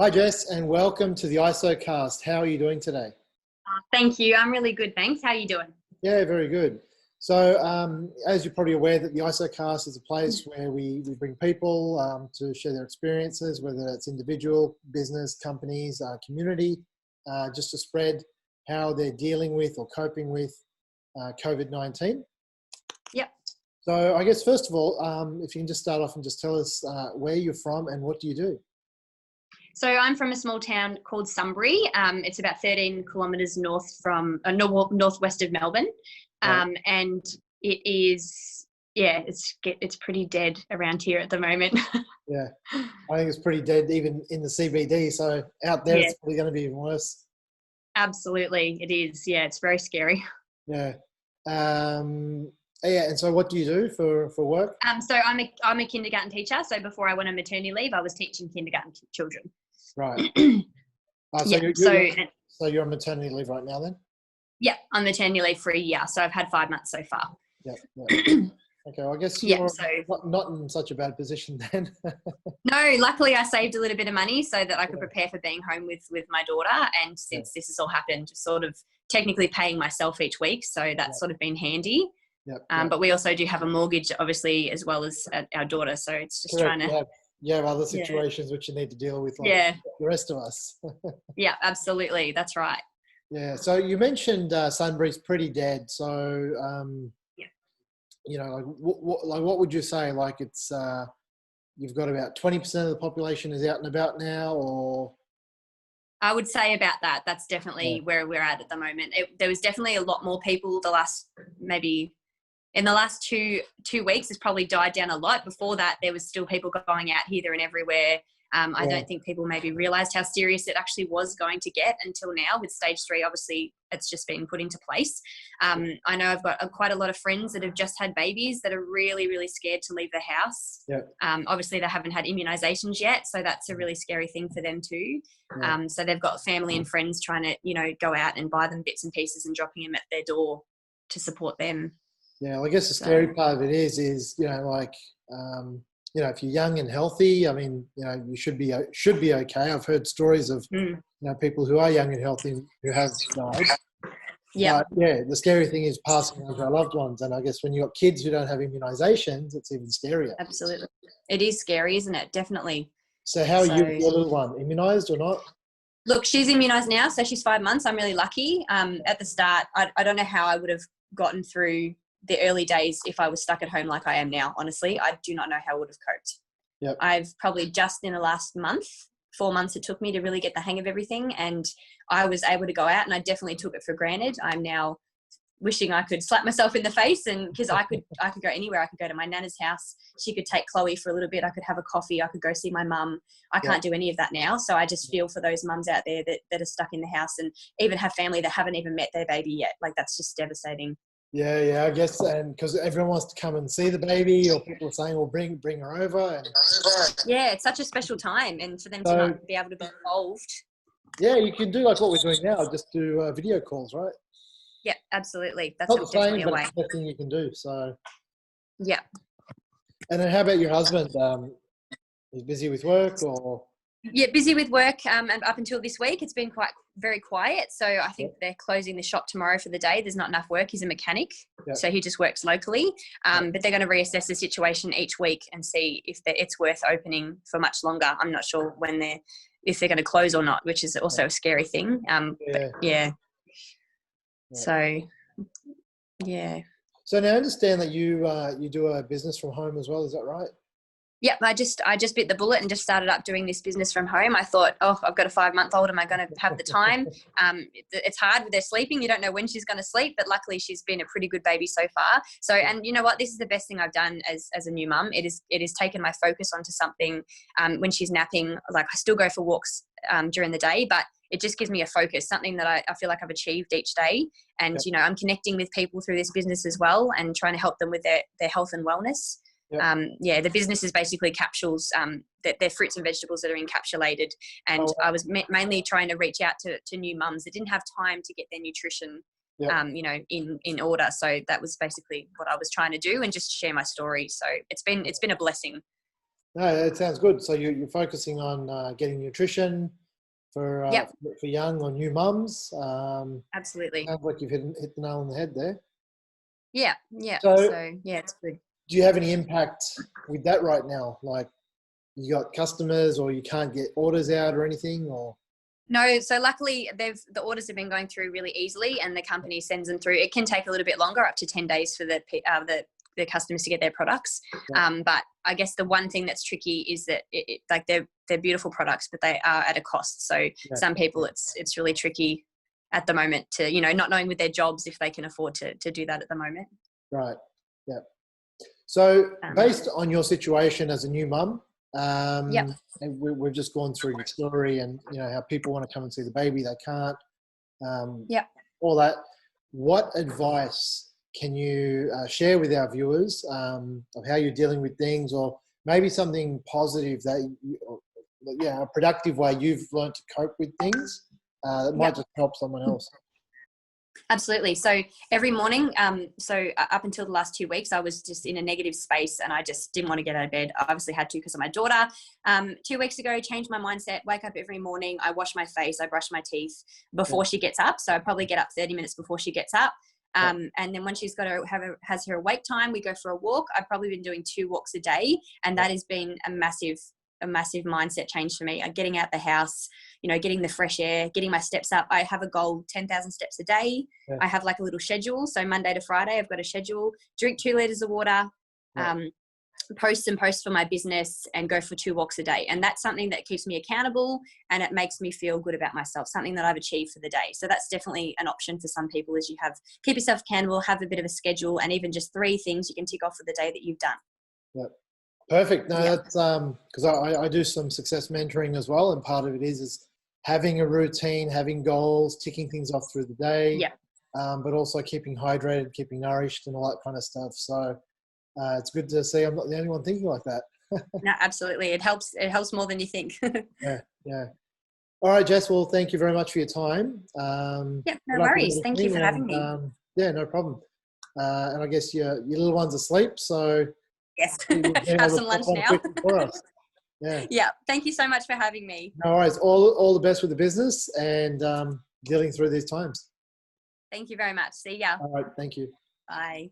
Hi, Jess, and welcome to the IsoCast. How are you doing today? Thank you. I'm really good, thanks. How are you doing? Yeah, very good. So, as you're probably aware, that the IsoCast is a place where we bring people to share their experiences, whether it's individual, business, companies, community, just to spread how they're dealing with or coping with COVID-19. Yep. So, I guess first of all, if you can just start off and just tell us where you're from and what do you do? So I'm from a small town called Sunbury. It's about 13 kilometres north from northwest of Melbourne, Right. and it is it's pretty dead around here at the moment. Yeah, I think it's pretty dead even in the CBD. So out there, Yeah, it's probably going to be even worse. absolutely, it is. Yeah, it's very scary. Yeah. Yeah. And so, what do you do for work? So I'm a kindergarten teacher. So before I went on maternity leave, I was teaching kindergarten children. Right. So Yeah. you're on maternity leave right now, then? Yeah, on maternity leave for a year. So I've had 5 months so far. Yeah. Yeah. Okay. Well, I guess Yeah. you're So not in such a bad position then. no, luckily I saved a little bit of money so that I could prepare for being home with my daughter. And Yeah. since this has all happened, just sort of technically paying myself each week. So that's sort of been handy. Yeah. Yeah. But we also do have a mortgage, obviously, as well as our daughter. So it's just Correct. trying to, You have other yeah, situations which you need to deal with, like yeah, the rest of us. yeah, absolutely. That's right. Yeah. So you mentioned Sunbury's pretty dead. So Yeah. like what would you say? Like it's you've got about 20% of the population is out and about now, or I would say about that. That's yeah, definitely where we're at the moment. There was definitely a lot more people maybe in the last two weeks. It's probably died down a lot. Before that, there was still people going out here, there, and everywhere. I yeah, don't think people maybe realised how serious it actually was going to get until now. With stage 3, obviously, it's just been put into place. I know I've got quite a lot of friends that have just had babies that are really, really scared to leave the house. yeah, Obviously, they haven't had immunisations yet, so that's a really scary thing for them too. yeah. So they've got family and friends trying to, go out and buy them bits and pieces and dropping them at their door to support them. Yeah, well, I guess the So, scary part of it is if you're young and healthy, I mean, you should be okay. I've heard stories of people who are young and healthy who have died. yeah, But yeah, the scary thing is passing on to our loved ones, and I guess when you've got kids who don't have immunisations, it's even scarier. absolutely. It is scary, isn't it? Definitely. So how are you with So, your little one? Immunised or not? look, she's immunised now, so she's 5 months. I'm really lucky. At the start, I don't know how I would have gotten through the early days if I was stuck at home like I am now. Honestly, I do not know how I would have coped. Yep. I've probably just in the last 4 months, it took me to really get the hang of everything, and I was able to go out, and I definitely took it for granted. I'm now wishing I could slap myself in the face, and because I could go anywhere. I could go to my nana's house. She could take Chloe for a little bit. I could have a coffee. I could go see my mum. I can't do any of that now. So I just feel for those mums out there that are stuck in the house and even have family that haven't even met their baby yet. Like, that's just devastating. Yeah, I guess, and because everyone wants to come and see the baby, or people are saying, "Well, bring her over." And Yeah, it's such a special time, and for them to so, not be able to be involved. yeah, you can do like what we're doing now, just do video calls, right? Yeah, absolutely. That's Not the definitely same, a but way. it's the best thing you can do. So, Yeah. and then how about your husband? He's busy with work, or Yeah, busy with work, and up until this week, it's been very quiet. So I yeah, think they're closing the shop tomorrow for the day. There's not enough work. He's a mechanic, yeah, so he just works locally. yeah, But they're going to reassess the situation each week and see if it's worth opening for much longer. I'm not sure if they're going to close or not, which is also a scary thing. But yeah, yeah, yeah. so yeah. So now I understand that you do a business from home as well. Is that right? Yep, I just bit the bullet and just started up doing this business from home. I thought, oh, I've got a 5-month-old. Am I going to have the time? It's hard with her sleeping. You don't know when she's going to sleep, but luckily she's been a pretty good baby so far. So, and you know what? This is the best thing I've done as a new mum. It is taken my focus onto something. When she's napping, like, I still go for walks during the day, but it just gives me a focus, something that I feel like I've achieved each day. And, Yeah, I'm connecting with people through this business as well and trying to help them with their health and wellness. yeah. The business is basically capsules, that they're fruits and vegetables that are encapsulated. And Oh, I was mainly trying to reach out to new mums that didn't have time to get their nutrition, yeah. in order. So that was basically what I was trying to do and just share my story. So it's been a blessing. No, it sounds good. So you're focusing on getting nutrition Yep, for young or new mums. absolutely. Sounds like you've hit the nail on the head there. Yeah, yeah. So So yeah, it's good. do you have any impact with that right now? Like you got customers or you can't get orders out or anything or? No, so luckily the orders have been going through really easily, and the company sends them through. It can take a little bit longer, up to 10 days for the customers to get their products. But I guess the one thing that's tricky is that like they're beautiful products, but they are at a cost. So some people it's really tricky at the moment to, not knowing with their jobs if they can afford to do that at the moment. Right. Yeah. So based on your situation as a new mum, and we've just gone through your story and how people want to come and see the baby, they can't, all that. What advice can you share with our viewers of how you're dealing with things, or maybe something positive a productive way you've learned to cope with things that might just help someone else? Absolutely. So every morning, up until the last 2 weeks, I was just in a negative space and I just didn't want to get out of bed. I obviously had to because of my daughter. 2 weeks ago, changed my mindset, wake up every morning. I wash my face, I brush my teeth before she gets up. So I probably get up 30 minutes before she gets up. And then when she's got has her awake time, we go for a walk. I've probably been doing 2 walks a day, and that has been a massive mindset change for me. Getting out the house, getting the fresh air, getting my steps up. I have a goal, 10,000 steps a day. I have like a little schedule. So Monday to Friday, I've got a schedule, drink 2 liters of water, post for my business, and go for 2 walks a day. And that's something that keeps me accountable, and it makes me feel good about myself, something that I've achieved for the day. So that's definitely an option for some people, is keep yourself accountable, have a bit of a schedule, and even just 3 things you can tick off for the day that you've done. Yep. Perfect. No, that's because I do some success mentoring as well, and part of it is having a routine, having goals, ticking things off through the day, but also keeping hydrated, keeping nourished, and all that kind of stuff. So it's good to see I'm not the only one thinking like that. No, absolutely. It helps more than you think. Yeah. All right, Jess. Well, thank you very much for your time. No worries. Thank you for having me. Yeah, no problem. And I guess your little one's asleep, so yes, have some lunch now. For us. Yeah. Thank you so much for having me. No worries. All the best with the business and dealing through these times. Thank you very much. See ya. All right. Thank you. Bye.